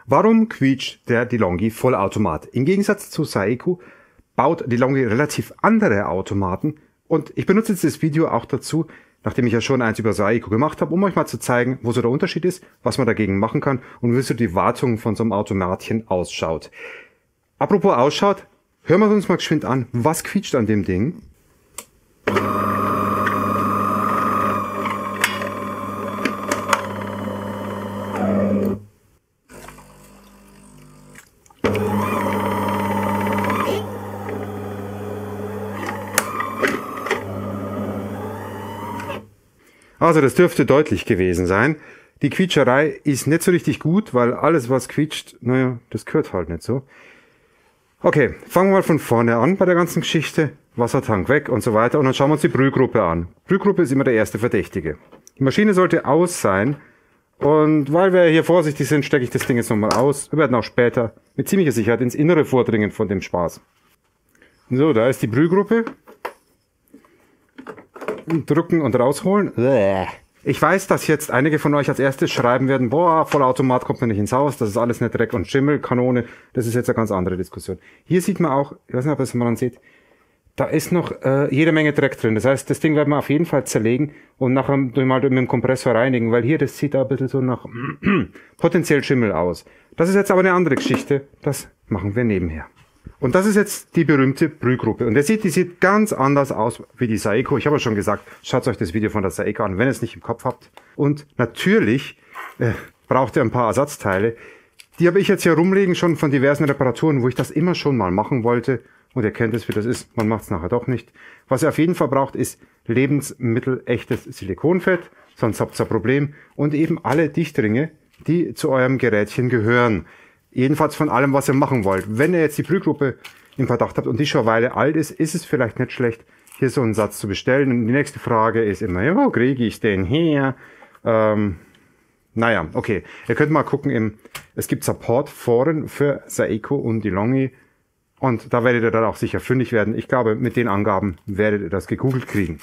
Warum quietscht der DeLonghi Vollautomat? Im Gegensatz zu Saeco baut DeLonghi relativ andere Automaten und ich benutze jetzt das Video auch dazu, nachdem ich ja schon eins über Saeco gemacht habe, um euch mal zu zeigen, wo so der Unterschied ist, was man dagegen machen kann und wie so die Wartung von so einem Automatchen ausschaut. Apropos ausschaut, hören wir uns mal geschwind an, was quietscht an dem Ding. Also das dürfte deutlich gewesen sein. Die Quietscherei ist nicht so richtig gut, weil alles was quietscht, naja, das gehört halt nicht so. Okay, fangen wir mal von vorne an bei der ganzen Geschichte. Wassertank weg und so weiter und dann schauen wir uns die Brühgruppe an. Brühgruppe ist immer der erste Verdächtige. Die Maschine sollte aus sein und weil wir hier vorsichtig sind, stecke ich das Ding jetzt nochmal aus. Wir werden auch später mit ziemlicher Sicherheit ins Innere vordringen von dem Spaß. So, da ist die Brühgruppe. Drücken und rausholen. Ich weiß, dass jetzt einige von euch als erstes schreiben werden, boah, Vollautomat kommt man nicht ins Haus, das ist alles nicht Dreck und Schimmel, Kanone. Das ist jetzt eine ganz andere Diskussion. Hier sieht man auch, ich weiß nicht, ob das man sieht, da ist noch jede Menge Dreck drin. Das heißt, das Ding werden wir auf jeden Fall zerlegen und nachher mal mit dem Kompressor reinigen, weil hier, das sieht da ein bisschen so nach potenziell Schimmel aus. Das ist jetzt aber eine andere Geschichte, das machen wir nebenher. Und das ist jetzt die berühmte Brühgruppe. Und die sieht ganz anders aus wie die Saeco. Ich habe ja schon gesagt, schaut euch das Video von der Saeco an, wenn ihr es nicht im Kopf habt. Und natürlich braucht ihr ein paar Ersatzteile. Die habe ich jetzt hier rumliegen, schon von diversen Reparaturen, wo ich das immer schon mal machen wollte. Und ihr kennt es, wie das ist, man macht es nachher doch nicht. Was ihr auf jeden Fall braucht, ist lebensmittelechtes Silikonfett, sonst habt ihr ein Problem. Und eben alle Dichtringe, die zu eurem Gerätchen gehören. Jedenfalls von allem, was ihr machen wollt. Wenn ihr jetzt die Brühgruppe im Verdacht habt und die schon eine Weile alt ist, ist es vielleicht nicht schlecht, hier so einen Satz zu bestellen. Und die nächste Frage ist immer, ja, wo kriege ich den her? Naja, okay. Ihr könnt mal gucken, es gibt Support-Foren für Saeco und DeLonghi. Und da werdet ihr dann auch sicher fündig werden. Ich glaube, mit den Angaben werdet ihr das gegoogelt kriegen.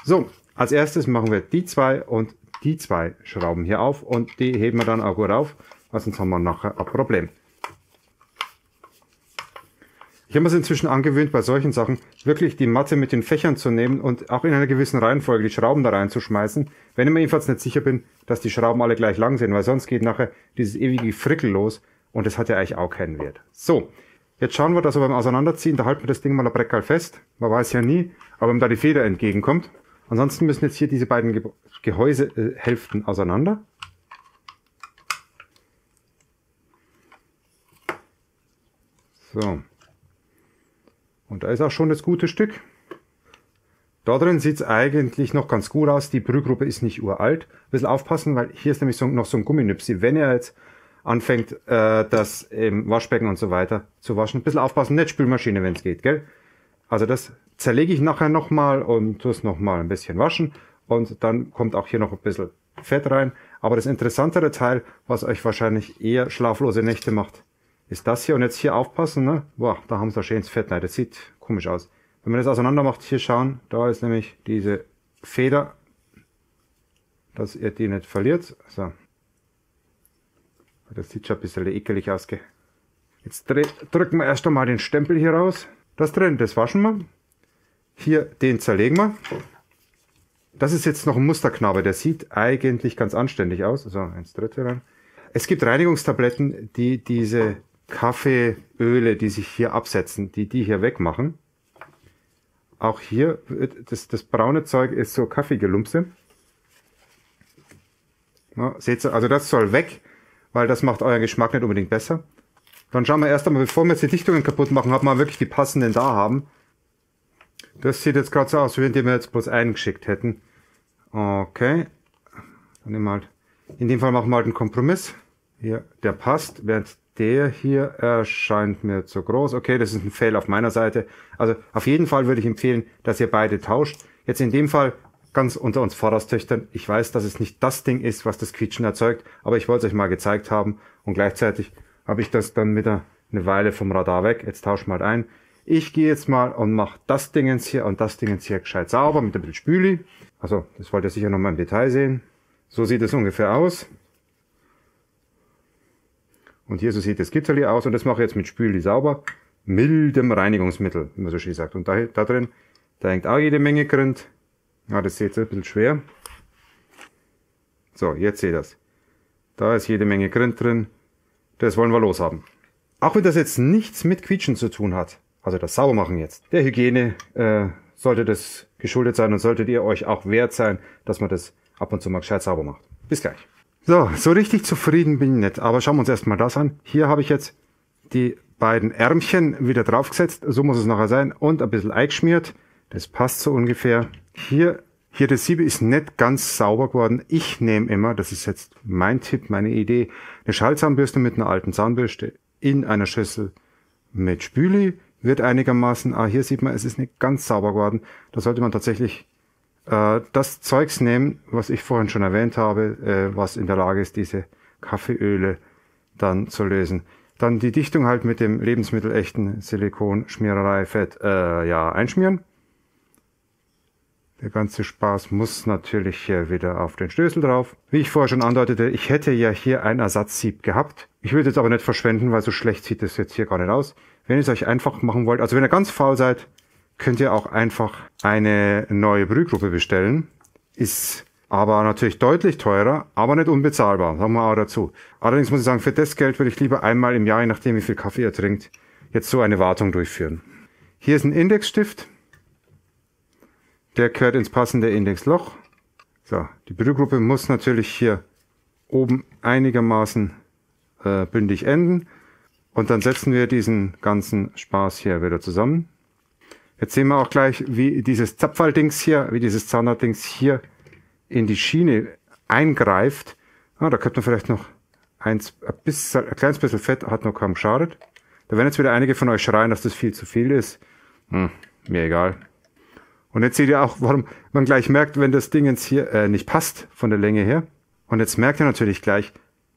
So, als erstes machen wir die zwei und die zwei Schrauben hier auf und die heben wir dann auch gut auf. Sonst haben wir nachher ein Problem. Ich habe mir es inzwischen angewöhnt, bei solchen Sachen wirklich die Matte mit den Fächern zu nehmen und auch in einer gewissen Reihenfolge die Schrauben da reinzuschmeißen, wenn ich mir jedenfalls nicht sicher bin, dass die Schrauben alle gleich lang sind, weil sonst geht nachher dieses ewige Frickel los und das hat ja eigentlich auch keinen Wert. So, jetzt schauen wir, dass wir beim Auseinanderziehen, da halten wir das Ding mal ein Breckerl fest, man weiß ja nie, aber wenn da die Feder entgegenkommt. Ansonsten müssen jetzt hier diese beiden Gehäusehälften auseinander. So. Und da ist auch schon das gute Stück. Da drin sieht es eigentlich noch ganz gut aus. Die Brühgruppe ist nicht uralt. Ein bisschen aufpassen, weil hier ist nämlich noch so ein Gumminüpsi. Wenn ihr jetzt anfängt, das im Waschbecken und so weiter zu waschen, ein bisschen aufpassen, nicht Spülmaschine, wenn es geht, gell? Also das zerlege ich nachher nochmal und tue es nochmal ein bisschen waschen. Und dann kommt auch hier noch ein bisschen Fett rein. Aber das interessantere Teil, was euch wahrscheinlich eher schlaflose Nächte macht, ist das hier. Und jetzt hier aufpassen, ne? Boah, da haben sie ein schönes Fett. Nein, das sieht komisch aus. Wenn man das auseinander macht, hier schauen, da ist nämlich diese Feder, dass ihr die nicht verliert. So. Das sieht schon ein bisschen ekelig aus, gell? Jetzt drücken wir erst einmal den Stempel hier raus. Das drin, das waschen wir. Hier, den zerlegen wir. Das ist jetzt noch ein Musterknabe, der sieht eigentlich ganz anständig aus. So, 1/3 rein. Es gibt Reinigungstabletten, die diese Kaffeeöle, die sich hier absetzen, die hier wegmachen. Auch hier, das braune Zeug ist so Kaffeegelumpse. Ja, seht ihr, also das soll weg, weil das macht euren Geschmack nicht unbedingt besser. Dann schauen wir erst einmal, bevor wir jetzt die Dichtungen kaputt machen, ob wir wirklich die passenden da haben. Das sieht jetzt gerade so aus, wie wenn wir jetzt bloß einen geschickt hätten. Okay. Dann nehmen wir halt, in dem Fall machen wir halt einen Kompromiss. Hier, der passt, während der hier erscheint mir zu groß. Okay, das ist ein Fail auf meiner Seite. Also auf jeden Fall würde ich empfehlen, dass ihr beide tauscht. Jetzt in dem Fall ganz unter uns Pfarrerstöchtern. Ich weiß, dass es nicht das Ding ist, was das Quietschen erzeugt, aber ich wollte es euch mal gezeigt haben und gleichzeitig habe ich das dann mit eine Weile vom Radar weg. Jetzt tauschen wir halt ein. Ich gehe jetzt mal und mache das Dingens hier und das Dingens hier gescheit sauber mit ein bisschen Spüli. Also, das wollt ihr sicher nochmal im Detail sehen. So sieht es ungefähr aus. Und hier, so sieht das Gitterli aus. Und das mache ich jetzt mit Spüli sauber. Mildem Reinigungsmittel, wie man so schön sagt. Und da drin, da hängt auch jede Menge Grind. Ja, das seht ihr, ein bisschen schwer. So, jetzt seht ihr das. Da ist jede Menge Grind drin. Das wollen wir loshaben. Auch wenn das jetzt nichts mit Quietschen zu tun hat, also das Saubermachen jetzt, der Hygiene sollte das geschuldet sein und solltet ihr euch auch wert sein, dass man das ab und zu mal gescheit sauber macht. Bis gleich. So richtig zufrieden bin ich nicht, aber schauen wir uns erstmal das an. Hier habe ich jetzt die beiden Ärmchen wieder draufgesetzt, so muss es nachher sein, und ein bisschen eingeschmiert. Das passt so ungefähr. Hier das Sieb ist nicht ganz sauber geworden. Ich nehme immer, das ist jetzt mein Tipp, meine Idee, eine Schallzahnbürste mit einer alten Zahnbürste in einer Schüssel mit Spüli. Wird einigermaßen, hier sieht man, es ist nicht ganz sauber geworden. Da sollte man tatsächlich das Zeugs nehmen, was ich vorhin schon erwähnt habe, was in der Lage ist, diese Kaffeeöle dann zu lösen. Dann die Dichtung halt mit dem lebensmittelechten Silikon, Schmiererei, Fett, einschmieren. Der ganze Spaß muss natürlich hier wieder auf den Stößel drauf. Wie ich vorher schon andeutete, ich hätte ja hier ein Ersatzsieb gehabt. Ich würde jetzt aber nicht verschwenden, weil so schlecht sieht das jetzt hier gar nicht aus. Wenn ihr es euch einfach machen wollt, also wenn ihr ganz faul seid, könnt ihr auch einfach eine neue Brühgruppe bestellen. Ist aber natürlich deutlich teurer, aber nicht unbezahlbar, sagen wir auch dazu. Allerdings muss ich sagen, für das Geld würde ich lieber einmal im Jahr, je nachdem wie viel Kaffee ihr trinkt, jetzt so eine Wartung durchführen. Hier ist ein Indexstift. Der gehört ins passende Indexloch. So, die Brühgruppe muss natürlich hier oben einigermaßen bündig enden. Und dann setzen wir diesen ganzen Spaß hier wieder zusammen. Jetzt sehen wir auch gleich, wie dieses Zapfhaldings hier, wie dieses Zahnraddings hier in die Schiene eingreift. Da könnte man vielleicht noch ein kleines bisschen Fett, hat noch kaum geschadet. Da werden jetzt wieder einige von euch schreien, dass das viel zu viel ist. Mir egal. Und jetzt seht ihr auch, warum man gleich merkt, wenn das Ding jetzt hier nicht passt von der Länge her. Und jetzt merkt ihr natürlich gleich,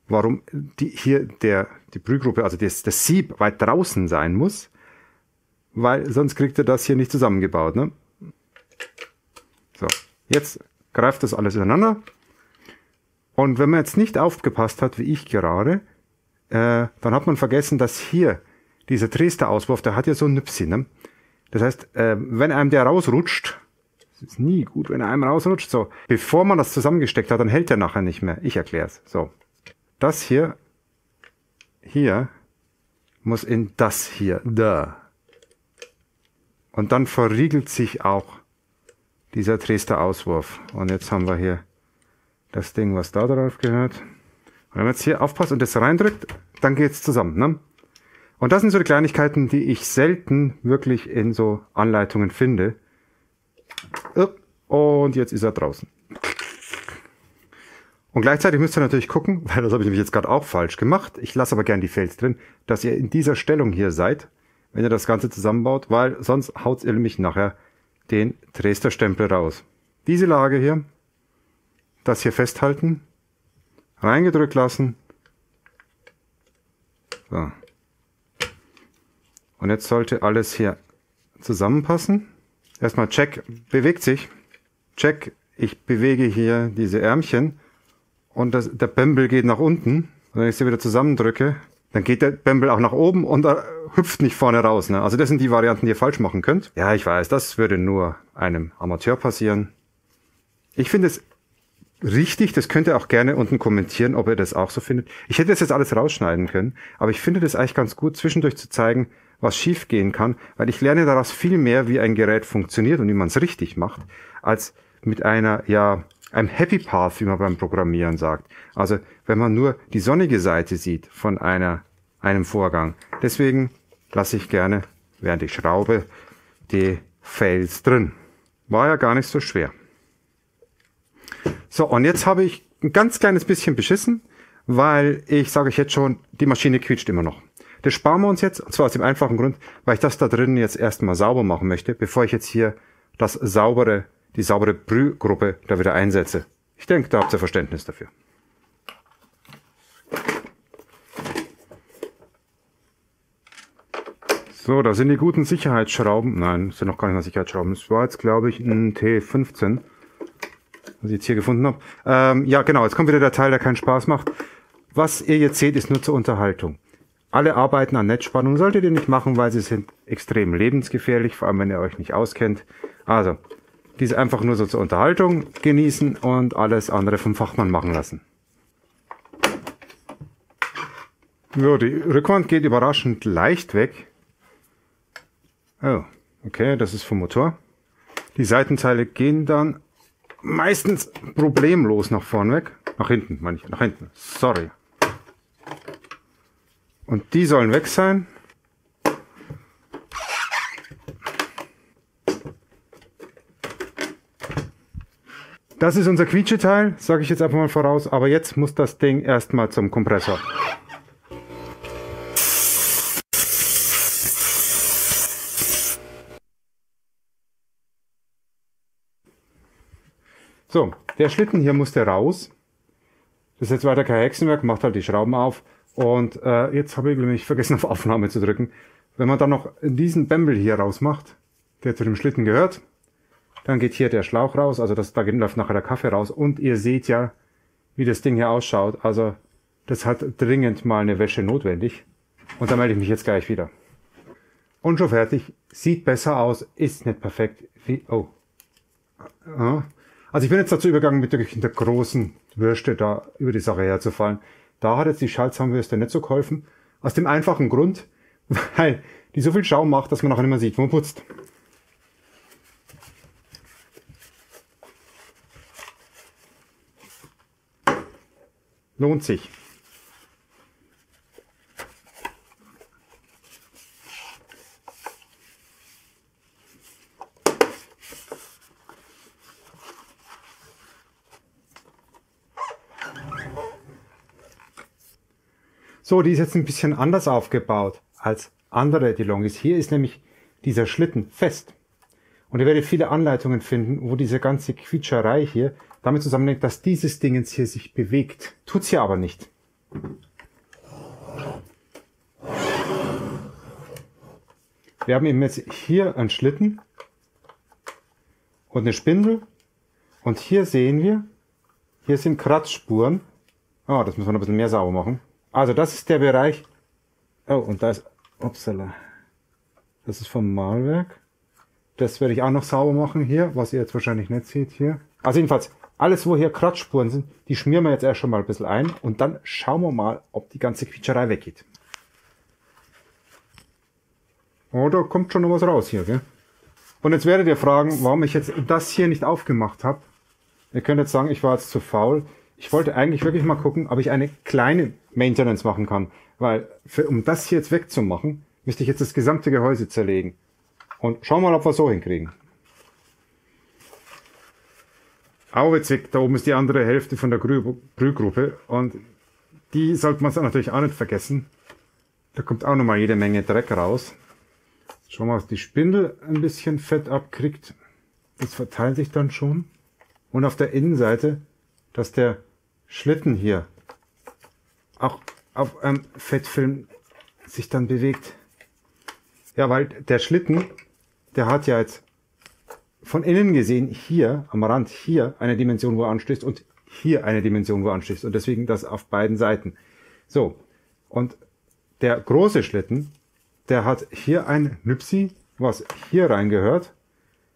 warum die Brühgruppe, also das Sieb weit draußen sein muss, weil sonst kriegt ihr das hier nicht zusammengebaut. Ne? So, jetzt greift das alles ineinander. Und wenn man jetzt nicht aufgepasst hat, wie ich gerade, dann hat man vergessen, dass hier dieser Dresdner-Auswurf, der hat ja so ein Nüpsi, ne? Das heißt, wenn einem der rausrutscht, das ist nie gut, wenn einem rausrutscht, so, bevor man das zusammengesteckt hat, dann hält der nachher nicht mehr. Ich erkläre es. So, das hier muss in das hier, da. Und dann verriegelt sich auch dieser Dresdner Auswurf. Und jetzt haben wir hier das Ding, was da drauf gehört. Und wenn man jetzt hier aufpasst und das reindrückt, dann geht's zusammen, ne? Und das sind so die Kleinigkeiten, die ich selten wirklich in so Anleitungen finde. Und jetzt ist er draußen. Und gleichzeitig müsst ihr natürlich gucken, weil das habe ich nämlich jetzt gerade auch falsch gemacht. Ich lasse aber gern die Fails drin, dass ihr in dieser Stellung hier seid, wenn ihr das Ganze zusammenbaut, weil sonst haut ihr nämlich nachher den Dresdner Stempel raus. Diese Lage hier, das hier festhalten, reingedrückt lassen. So. Und jetzt sollte alles hier zusammenpassen. Erstmal check, bewegt sich. Check, ich bewege hier diese Ärmchen und der Bembel geht nach unten. Und wenn ich sie wieder zusammendrücke, dann geht der Bembel auch nach oben und er hüpft nicht vorne raus. Ne? Also das sind die Varianten, die ihr falsch machen könnt. Ja, ich weiß, das würde nur einem Amateur passieren. Ich finde es richtig, das könnt ihr auch gerne unten kommentieren, ob ihr das auch so findet. Ich hätte das jetzt alles rausschneiden können, aber ich finde das eigentlich ganz gut, zwischendurch zu zeigen, was schief gehen kann, weil ich lerne daraus viel mehr, wie ein Gerät funktioniert und wie man es richtig macht, als mit einem Happy Path, wie man beim Programmieren sagt. Also, wenn man nur die sonnige Seite sieht von einem Vorgang. Deswegen lasse ich gerne, während ich schraube, die Fails drin. War ja gar nicht so schwer. So, und jetzt habe ich ein ganz kleines bisschen beschissen, weil ich sage euch jetzt schon, die Maschine quietscht immer noch. Das sparen wir uns jetzt, und zwar aus dem einfachen Grund, weil ich das da drin jetzt erstmal sauber machen möchte, bevor ich jetzt hier die saubere Brühgruppe da wieder einsetze. Ich denke, da habt ihr Verständnis dafür. So, da sind die guten Sicherheitsschrauben. Nein, das sind noch gar nicht mal Sicherheitsschrauben. Das war jetzt, glaube ich, ein T15, was ich jetzt hier gefunden habe. Ja, genau, jetzt kommt wieder der Teil, der keinen Spaß macht. Was ihr jetzt seht, ist nur zur Unterhaltung. Alle Arbeiten an Netzspannung solltet ihr nicht machen, weil sie sind extrem lebensgefährlich, vor allem wenn ihr euch nicht auskennt. Also, diese einfach nur so zur Unterhaltung genießen und alles andere vom Fachmann machen lassen. So, die Rückwand geht überraschend leicht weg. Oh, okay, das ist vom Motor. Die Seitenteile gehen dann meistens problemlos nach vorn weg. Nach hinten, meine ich. Nach hinten. Sorry. Und die sollen weg sein. Das ist unser Quietscheteil, sage ich jetzt einfach mal voraus. Aber jetzt muss das Ding erstmal zum Kompressor. So, der Schlitten hier musste raus. Das ist jetzt weiter kein Hexenwerk, macht halt die Schrauben auf. Und jetzt habe ich nämlich vergessen, auf Aufnahme zu drücken. Wenn man dann noch diesen Bämbel hier rausmacht, der zu dem Schlitten gehört, dann geht hier der Schlauch raus, also da läuft nachher der Kaffee raus. Und ihr seht ja, wie das Ding hier ausschaut. Also das hat dringend mal eine Wäsche notwendig. Und da melde ich mich jetzt gleich wieder. Und schon fertig. Sieht besser aus, ist nicht perfekt. Oh. Also ich bin jetzt dazu übergegangen, mit der großen Bürste da über die Sache herzufallen. Da hat jetzt die Schaltzahnbürste nicht so geholfen. Aus dem einfachen Grund, weil die so viel Schaum macht, dass man nachher nicht mehr sieht, wo man putzt. Lohnt sich. So, die ist jetzt ein bisschen anders aufgebaut als andere DeLongis. Hier ist nämlich dieser Schlitten fest. Und ihr werdet viele Anleitungen finden, wo diese ganze Quietscherei hier damit zusammenhängt, dass dieses Ding jetzt hier sich bewegt. Tut's hier aber nicht. Wir haben eben jetzt hier einen Schlitten und eine Spindel. Und hier sehen wir, hier sind Kratzspuren. Oh, das müssen wir noch ein bisschen mehr sauber machen. Also das ist der Bereich. Oh, und da ist, upsala. Das ist vom Mahlwerk. Das werde ich auch noch sauber machen hier, was ihr jetzt wahrscheinlich nicht seht hier. Also jedenfalls, alles wo hier Kratzspuren sind, die schmieren wir jetzt erst schon mal ein bisschen ein und dann schauen wir mal, ob die ganze Quietscherei weggeht. Oh, da kommt schon noch was raus hier, gell? Und jetzt werdet ihr fragen, warum ich jetzt das hier nicht aufgemacht habe. Ihr könnt jetzt sagen, ich war jetzt zu faul. Ich wollte eigentlich wirklich mal gucken, ob ich eine kleine Maintenance machen kann. Weil, um das hier jetzt wegzumachen, müsste ich jetzt das gesamte Gehäuse zerlegen. Und schauen wir mal, ob wir so hinkriegen. Auwetzig, da oben ist die andere Hälfte von der Brühgruppe. Und die sollte man natürlich auch nicht vergessen. Da kommt auch nochmal jede Menge Dreck raus. Schauen wir mal, dass die Spindel ein bisschen Fett abkriegt. Das verteilt sich dann schon. Und auf der Innenseite, dass der Schlitten hier auch auf einem Fettfilm sich dann bewegt. Ja, weil der Schlitten, der hat ja jetzt von innen gesehen hier am Rand hier eine Dimension, wo er anschließt und hier eine Dimension, wo er anschließt. Und deswegen das auf beiden Seiten. So, und der große Schlitten, der hat hier ein Nüpsi, was hier reingehört.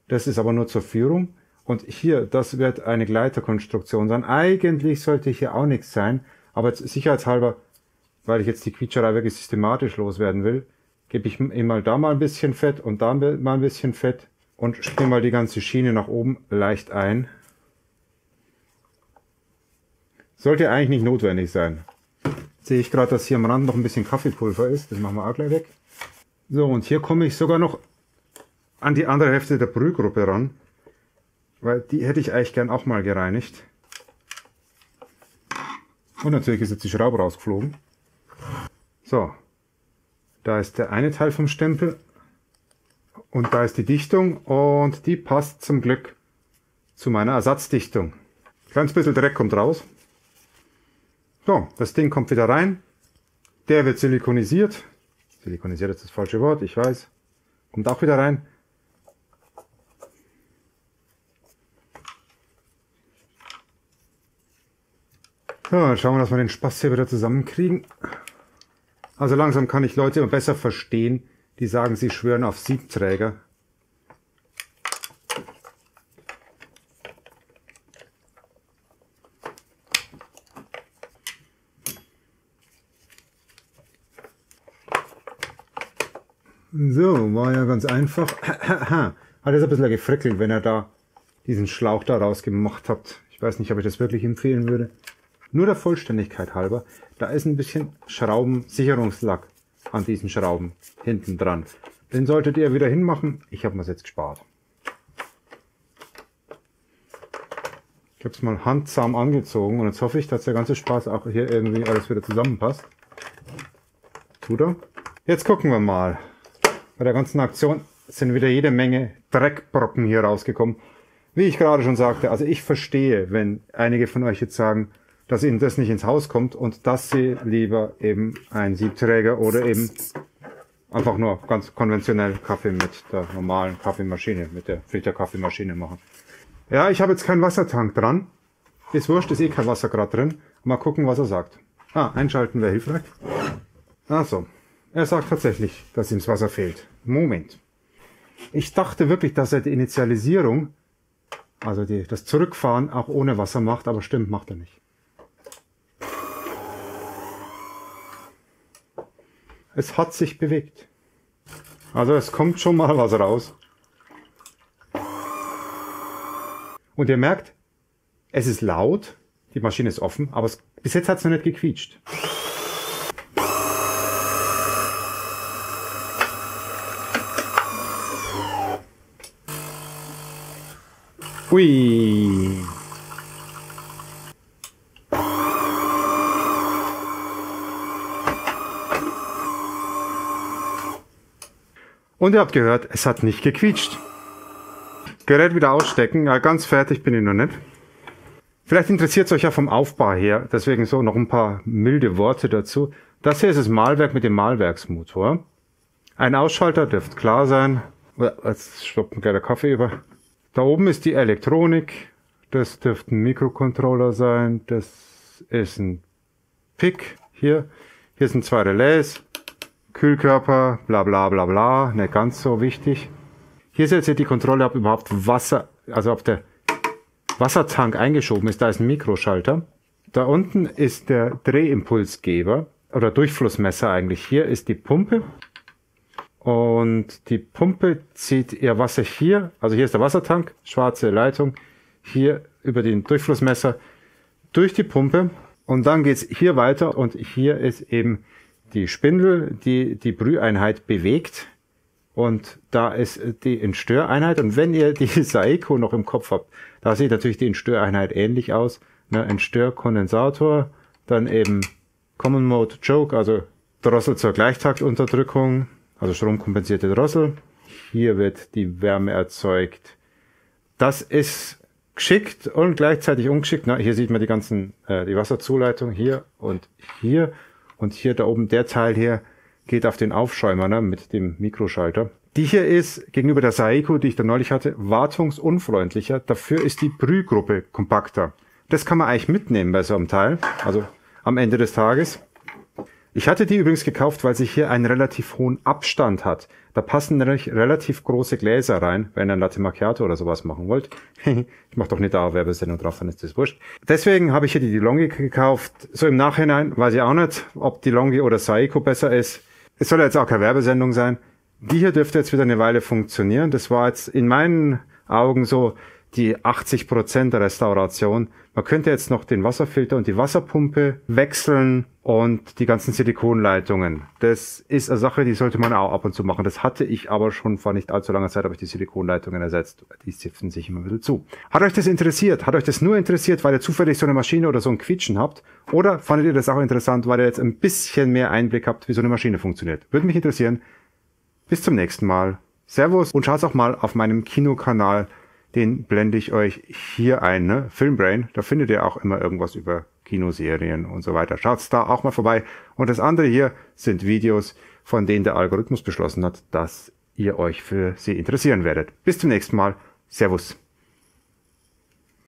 Das ist aber nur zur Führung. Und hier, das wird eine Gleiterkonstruktion sein. Eigentlich sollte hier auch nichts sein, aber jetzt sicherheitshalber, weil ich jetzt die Quietscherei wirklich systematisch loswerden will, gebe ich ihm mal da mal ein bisschen Fett und da mal ein bisschen Fett und springe mal die ganze Schiene nach oben leicht ein. Sollte eigentlich nicht notwendig sein. Jetzt sehe ich gerade, dass hier am Rand noch ein bisschen Kaffeepulver ist. Das machen wir auch gleich weg. So, und hier komme ich sogar noch an die andere Hälfte der Brühgruppe ran. Weil die hätte ich eigentlich gern auch mal gereinigt. Und natürlich ist jetzt die Schraube rausgeflogen. So. Da ist der eine Teil vom Stempel. Und da ist die Dichtung. Und die passt zum Glück zu meiner Ersatzdichtung. Kleines bisschen Dreck kommt raus. So, das Ding kommt wieder rein. Der wird silikonisiert. Silikonisiert ist das falsche Wort, ich weiß. Kommt auch wieder rein. So, dann schauen wir, dass wir den Spaß hier wieder zusammenkriegen. Also langsam kann ich Leute immer besser verstehen, die sagen, sie schwören auf Siebträger. So, war ja ganz einfach. Hat jetzt ein bisschen gefrickelt, wenn er da diesen Schlauch da rausgemacht hat. Ich weiß nicht, ob ich das wirklich empfehlen würde. Nur der Vollständigkeit halber, da ist ein bisschen Schraubensicherungslack an diesen Schrauben hinten dran. Den solltet ihr wieder hinmachen. Ich habe mir es jetzt gespart. Ich habe es mal handsam angezogen und jetzt hoffe ich, dass der ganze Spaß auch hier irgendwie alles wieder zusammenpasst. Tut er? Jetzt gucken wir mal. Bei der ganzen Aktion sind wieder jede Menge Dreckbrocken hier rausgekommen. Wie ich gerade schon sagte, also ich verstehe, wenn einige von euch jetzt sagen, dass ihnen das nicht ins Haus kommt und dass sie lieber eben einen Siebträger oder eben einfach nur ganz konventionell Kaffee mit der normalen Kaffeemaschine, mit der Filterkaffeemaschine machen. Ja, ich habe jetzt keinen Wassertank dran. Ist wurscht, ist eh kein Wasser gerade drin. Mal gucken, was er sagt. Einschalten wäre hilfreich. Ach so. Er sagt tatsächlich, dass ihm das Wasser fehlt. Moment. Ich dachte wirklich, dass er die Initialisierung, also das Zurückfahren, auch ohne Wasser macht, aber stimmt, macht er nicht. Es hat sich bewegt. Also es kommt schon mal was raus. Und ihr merkt, es ist laut, die Maschine ist offen, aber bis jetzt hat es noch nicht gequietscht. Ui. Und ihr habt gehört, es hat nicht gequietscht. Gerät wieder ausstecken. Ja, ganz fertig bin ich noch nicht. Vielleicht interessiert es euch ja vom Aufbau her. Deswegen so noch ein paar milde Worte dazu. Das hier ist das Mahlwerk mit dem Mahlwerksmotor. Ein Ausschalter dürfte klar sein. Jetzt stoppt ein kleiner Kaffee über. Da oben ist die Elektronik. Das dürfte ein Mikrocontroller sein. Das ist ein PIC hier. Hier sind 2 Relais. Kühlkörper, bla bla bla bla, nicht ganz so wichtig. Hier seht ihr die Kontrolle, ob überhaupt Wasser, also ob der Wassertank eingeschoben ist. Da ist ein Mikroschalter. Da unten ist der Drehimpulsgeber oder Durchflussmesser eigentlich. Hier ist die Pumpe. Und die Pumpe zieht ihr Wasser hier, also hier ist der Wassertank, schwarze Leitung, hier über den Durchflussmesser durch die Pumpe. Und dann geht's hier weiter und hier ist eben die Spindel, die die Brüheinheit bewegt. Und da ist die Entstöreinheit. Und wenn ihr die Saeco noch im Kopf habt, da sieht natürlich die Entstöreinheit ähnlich aus. Ne, Entstörkondensator, dann eben Common Mode Choke, also Drossel zur Gleichtaktunterdrückung, also stromkompensierte Drossel. Hier wird die Wärme erzeugt. Das ist geschickt und gleichzeitig ungeschickt. Na, hier sieht man die ganzen, die Wasserzuleitung hier und hier. Und hier da oben, der Teil hier, geht auf den Aufschäumer, ne, mit dem Mikroschalter. Die hier ist gegenüber der Saeco, die ich da neulich hatte, wartungsunfreundlicher. Dafür ist die Brühgruppe kompakter. Das kann man eigentlich mitnehmen bei so einem Teil, also am Ende des Tages. Ich hatte die übrigens gekauft, weil sie hier einen relativ hohen Abstand hat. Da passen relativ große Gläser rein, wenn ihr ein Latte Macchiato oder sowas machen wollt. Ich mache doch nicht da Werbesendung drauf, dann ist das wurscht. Deswegen habe ich hier die DeLonghi gekauft. So im Nachhinein weiß ich auch nicht, ob DeLonghi oder Saeco besser ist. Es soll jetzt auch keine Werbesendung sein. Die hier dürfte jetzt wieder eine Weile funktionieren. Das war jetzt in meinen Augen so die 80% der Restauration. Man könnte jetzt noch den Wasserfilter und die Wasserpumpe wechseln und die ganzen Silikonleitungen. Das ist eine Sache, die sollte man auch ab und zu machen. Das hatte ich aber schon vor nicht allzu langer Zeit, habe ich die Silikonleitungen ersetzt. Die zipfen sich immer ein bisschen zu. Hat euch das interessiert? Hat euch das nur interessiert, weil ihr zufällig so eine Maschine oder so ein Quietschen habt? Oder fandet ihr das auch interessant, weil ihr jetzt ein bisschen mehr Einblick habt, wie so eine Maschine funktioniert? Würde mich interessieren. Bis zum nächsten Mal. Servus und schaut auch mal auf meinem Kinokanal. Den blende ich euch hier ein, ne? Filmbrain, da findet ihr auch immer irgendwas über Kinoserien und so weiter. Schaut's da auch mal vorbei. Und das andere hier sind Videos, von denen der Algorithmus beschlossen hat, dass ihr euch für sie interessieren werdet. Bis zum nächsten Mal. Servus.